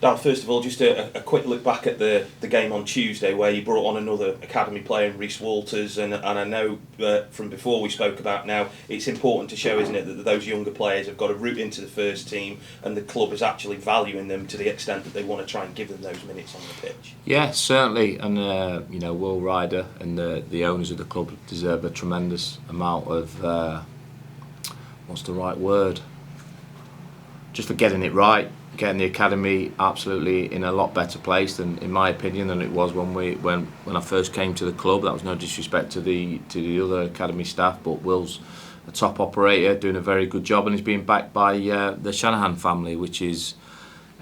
Darrell, first of all, just a quick look back at the game on Tuesday where you brought on another academy player in Rhys Walters, and I know from before we spoke about now, it's important to show, isn't it, that those younger players have got a route into the first team and the club is actually valuing them to the extent that they want to try and give them those minutes on the pitch. Yeah, certainly, and Will Ryder and the owners of the club deserve a tremendous amount of, what's the right word, just for getting it right. Getting the academy absolutely in a lot better place than, in my opinion, than it was when I first came to the club. That was no disrespect to the other academy staff, but Will's a top operator, doing a very good job, and he's being backed by the Shanahan family, which is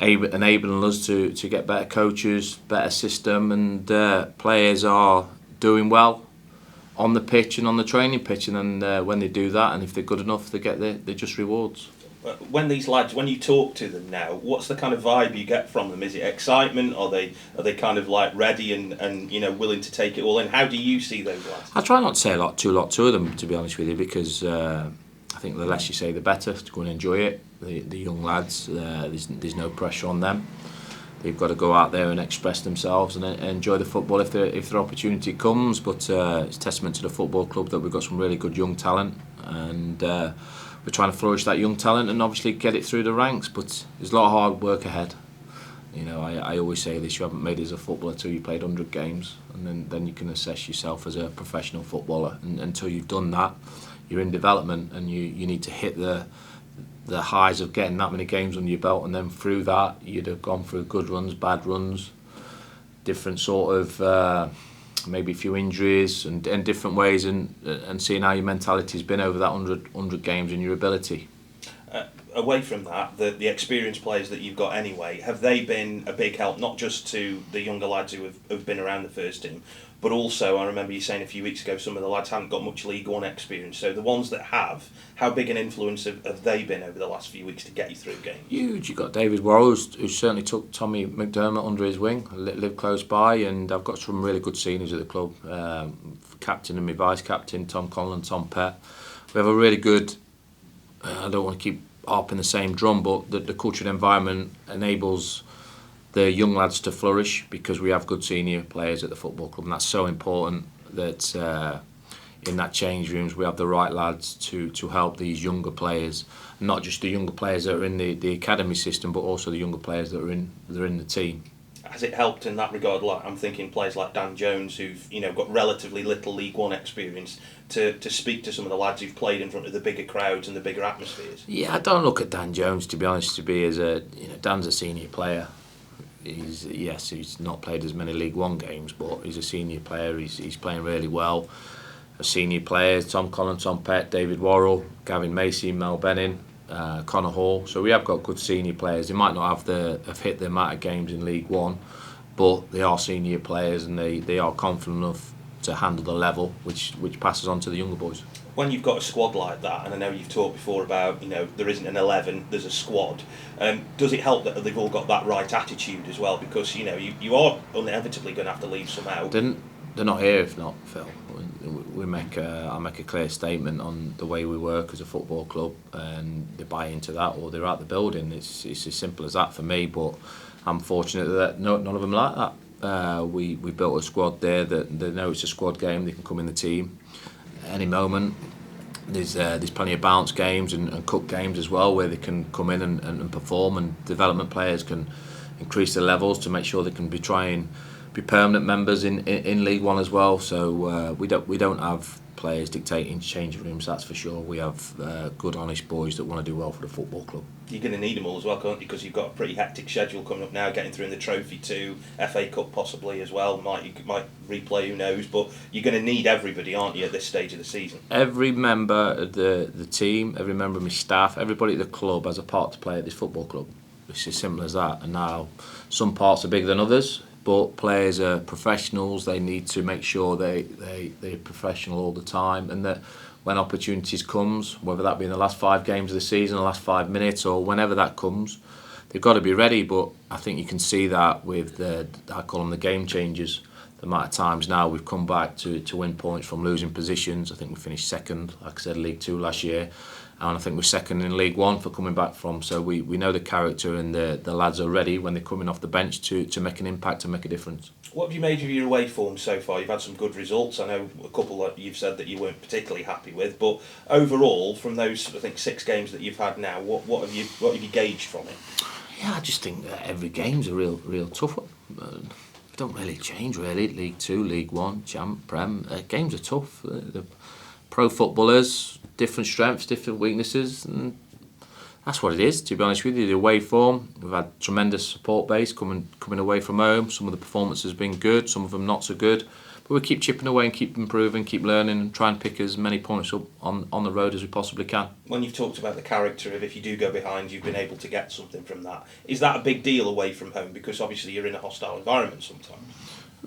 enabling us to get better coaches, better system, and players are doing well on the pitch and on the training pitch, and then when they do that, and if they're good enough, they get their just rewards. When these lads, when you talk to them now, what's the kind of vibe you get from them? Is it excitement? Are they kind of like ready and willing to take it all in? How do you see those lads? I try not to say a lot to them, to be honest with you, because I think the less you say, the better. To go and enjoy it. The young lads, there's no pressure on them. They've got to go out there and express themselves and enjoy the football if their opportunity comes. But it's testament to the football club that we've got some really good young talent, and we're trying to flourish that young talent and obviously get it through the ranks. But there's a lot of hard work ahead. I always say this: you haven't made it as a footballer until you played 100 games, and then you can assess yourself as a professional footballer. And until you've done that, you're in development, and you need to hit the highs of getting that many games under your belt, and then through that you'd have gone through good runs, bad runs, different sort of maybe a few injuries and different ways, and seeing how your mentality's been over that 100 games and your ability. Away from that, the experienced players that you've got anyway, have they been a big help, not just to the younger lads who have been around the first team, but also, I remember you saying a few weeks ago, some of the lads haven't got much League One experience, so the ones that have, how big an influence have they been over the last few weeks to get you through games? Huge. You've got David Worrell, who certainly took Tommy McDermott under his wing, lived close by, and I've got some really good seniors at the club. Captain and my vice captain, Tom Conlon, Tom Pett. We have a really good, I don't want to keep harping the same drum, but the culture and environment enables the young lads to flourish because we have good senior players at the football club, and that's so important that in that change rooms we have the right lads to help these younger players, not just the younger players that are in the academy system, but also the younger players that are in the team. Has it helped in that regard? Like, I'm thinking players like Dan Jones, who've got relatively little League One experience, to speak to some of the lads who've played in front of the bigger crowds and the bigger atmospheres. Yeah, I don't look at Dan Jones, to be honest, to be as Dan's a senior player. He's not played as many League One games, but he's a senior player. He's playing really well. Senior players: Tom Collins, Tom Pett, David Worrell, Gavin Macy, Mel Benning, Connor Hall. So we have got good senior players. They might not have hit the amount of games in League One, but they are senior players and they are confident enough to handle the level, which passes on to the younger boys. When you've got a squad like that, and I know you've talked before about there isn't an 11, there's a squad. Does it help that they've all got that right attitude as well? Because you are inevitably going to have to leave some out. They're not here if not, Phil. I make a clear statement on the way we work as a football club, and they buy into that, or they're out the building. It's as simple as that for me. But I'm fortunate that none of them like that. We built a squad there that they know it's a squad game. They can come in the team any moment. There's plenty of bounce games and cup games as well where they can come in and perform, and development players can increase their levels to make sure they can be permanent members in League One as well. So we don't have players dictating changing rooms, that's for sure. We have good, honest boys that want to do well for the football club. You're going to need them all as well, can't you? Because you've got a pretty hectic schedule coming up now, getting through in the Trophy too, FA Cup possibly as well. You might replay, who knows? But you're going to need everybody, aren't you, at this stage of the season? Every member of the team, every member of my staff, everybody at the club has a part to play at this football club. It's as simple as that. And now some parts are bigger than others, but players are professionals. They need to make sure they're professional all the time, and that when opportunities comes, whether that be in the last 5 games of the season, the last 5 minutes, or whenever that comes, they've got to be ready. But I think you can see that with I call them the game changers. The amount of times now we've come back to win points from losing positions. I think we finished second, like I said, League Two last year, And I think we're second in League One for coming back from. So we know the character, and the lads are ready when they're coming off the bench to make an impact and make a difference. What have you made of your away form so far? You've had some good results. I know a couple that you've said that you weren't particularly happy with, but overall, from those I think 6 games that you've had now, what have you gauged from it? Yeah, I just think that every game's a real tough one. It don't really change really. League 2, League 1, Champ, Prem. Games are tough. The pro footballers, different strengths, different weaknesses, and that's what it is. To be honest with you, the away form, we've had tremendous support base coming away from home. Some of the performances have been good, some of them not so good. But we keep chipping away and keep improving, keep learning, and try and pick as many points up on the road as we possibly can. When you've talked about the character of if you do go behind, you've been able to get something from that. Is that a big deal away from home? Because obviously you're in a hostile environment sometimes.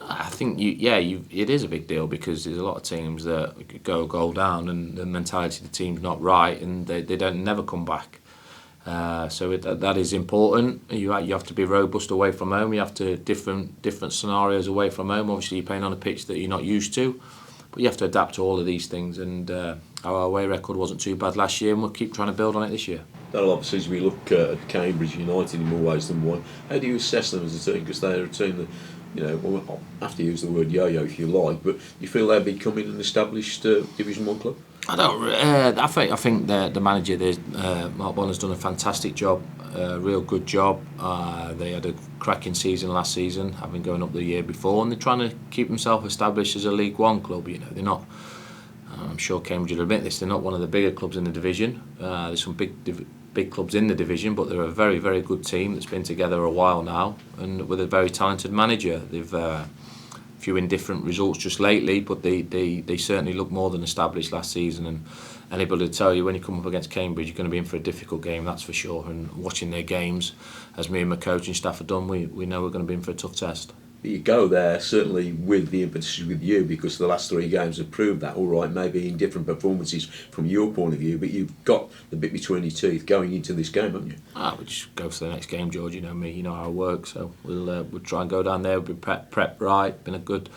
I think it is a big deal, because there's a lot of teams that go goal down and the mentality of the team's not right, and they don't never come back. So that is important. You have to be robust away from home. You have to different scenarios away from home. Obviously, you're playing on a pitch that you're not used to, but you have to adapt to all of these things. And our away record wasn't too bad last year, and we'll keep trying to build on it this year. That'll obviously, as we look at Cambridge United in more ways than one, how do you assess them as a team? Because they're a team that, well, I have to use the word yo-yo if you like, but you feel they're becoming an established Division 1 club? I don't. I think the manager there, Mark Bonner's done a fantastic job, a real good job. They had a cracking season last season, having going up the year before, and they're trying to keep themselves established as a League One club. They're not. I'm sure Cambridge will admit this. They're not one of the bigger clubs in the division. There's some big clubs in the division, but they're a very, very good team that's been together a while now, and with a very talented manager. They've few indifferent results just lately, but they certainly look more than established last season, and anybody will tell you when you come up against Cambridge you're going to be in for a difficult game, that's for sure. And watching their games, as me and my coaching staff have done, we know we're going to be in for a tough test. You go there certainly with the impetus with you, because the last 3 games have proved that. All right, maybe in different performances from your point of view, but you've got the bit between your teeth going into this game, haven't you? We'll just go for the next game, George. You know me, you know how I work, so we'll try and go down there. We'll be prepped right. Been a good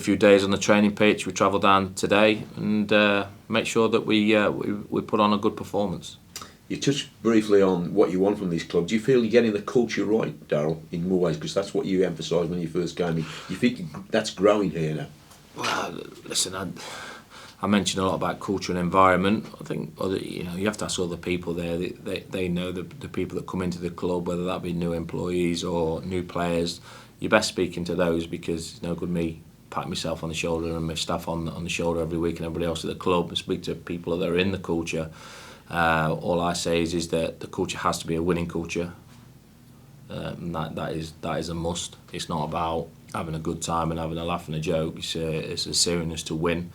few days on the training pitch. We travel down today and make sure that we put on a good performance. You touched briefly on what you want from this club. Do you feel you're getting the culture right, Darrell, in more ways? Because that's what you emphasised when you first came in. You think that's growing here now? Well, listen, I mentioned a lot about culture and environment. I think you have to ask other people there. They know the people that come into the club, whether that be new employees or new players. You're best speaking to those, because it's no good me pat myself on the shoulder and my staff on the shoulder every week and everybody else at the club, and speak to people that are in the culture. All I say is that the culture has to be a winning culture. And that is a must. It's not about having a good time and having a laugh and a joke. It's a seriousness to win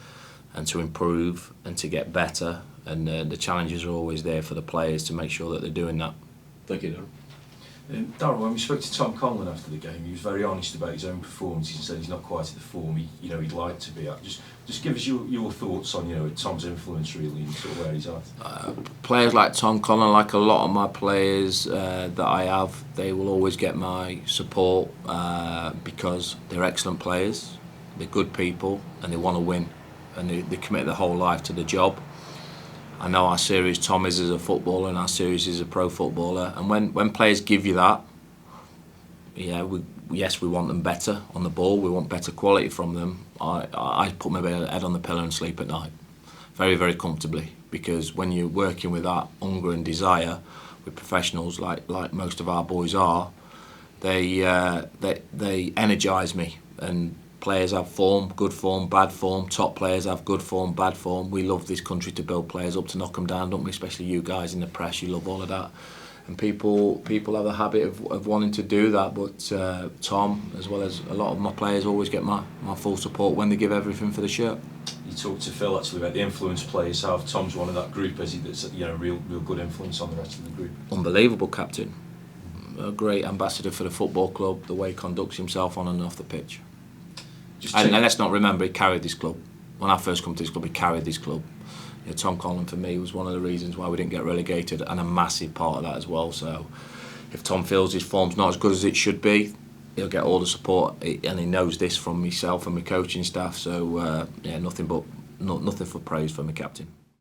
and to improve and to get better. And the challenges are always there for the players to make sure that they're doing that. Thank you, Darrell. Darrell, when we spoke to Tom Conlon after the game, he was very honest about his own performance. He said he's not quite at the form he'd like to be at. Just give us your thoughts on Tom's influence really and sort of where he's at. Players like Tom Conlon, like a lot of my players that I have, they will always get my support because they're excellent players, they're good people, and they want to win, and they commit their whole life to the job. I know how serious Tom is as a footballer and how serious he is as a pro footballer. And when players give you that, yes, we want them better on the ball. We want better quality from them. I put my head on the pillow and sleep at night, very, very comfortably. Because when you're working with that hunger and desire with professionals like most of our boys are, they energise me. And players have form, good form, bad form. Top players have good form, bad form. We love this country to build players up, to knock them down, don't we? Especially you guys in the press, you love all of that. And people have a habit of wanting to do that. But Tom, as well as a lot of my players, always get my full support when they give everything for the shirt. You talked to Phil actually about the influence players have. Tom's one of that group, is he? That's real good influence on the rest of the group. Unbelievable captain, a great ambassador for the football club. The way he conducts himself on and off the pitch. And let's not remember, he carried this club. When I first come to this club, he carried this club. Tom Conlon, for me, was one of the reasons why we didn't get relegated, and a massive part of that as well. So if Tom feels his form's not as good as it should be, he'll get all the support, and he knows this from myself and my coaching staff. So nothing for praise for my captain.